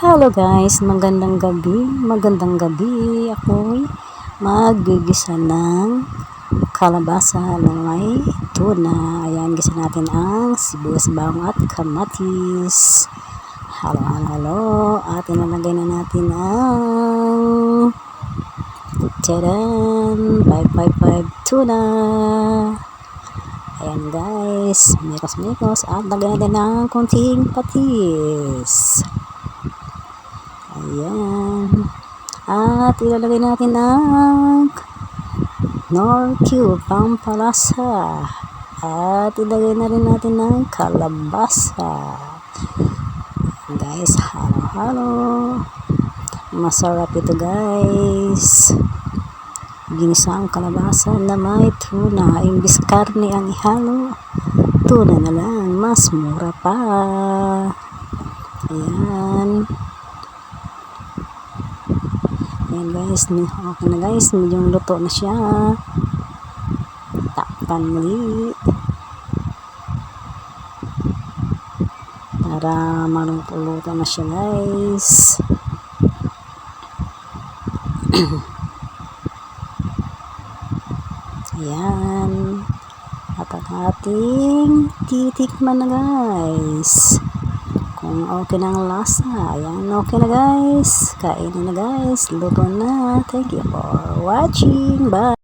Hello guys, magandang gabi. Ako'y maggigisa ng kalabasa na may tuna. Ayan, gisa natin ang sibuyas, bawang at kamatis. Halo. At inalagay na natin ang tadaan, 555 tuna. Ayan guys, mikos at lagyan natin ng konting patis. Ayan. At ilalagay natin ang Knorr Cube, pampalasa. At ilagay na rin natin ang kalabasa. Guys, halo. Masarap ito guys. Ginisang kalabasa na may tuna. Imbis karne ang ihalo, tuna na lang. Mas mura pa. Ayan. Ayan guys, okay na guys, medyo luto na siya. Takpan muli para maluto na siya guys. Ayan, at ang ating titikman na guys kung okay na ang lasa. Ayan, okay na guys. Kainin na guys. Luto na. Thank you for watching. Bye.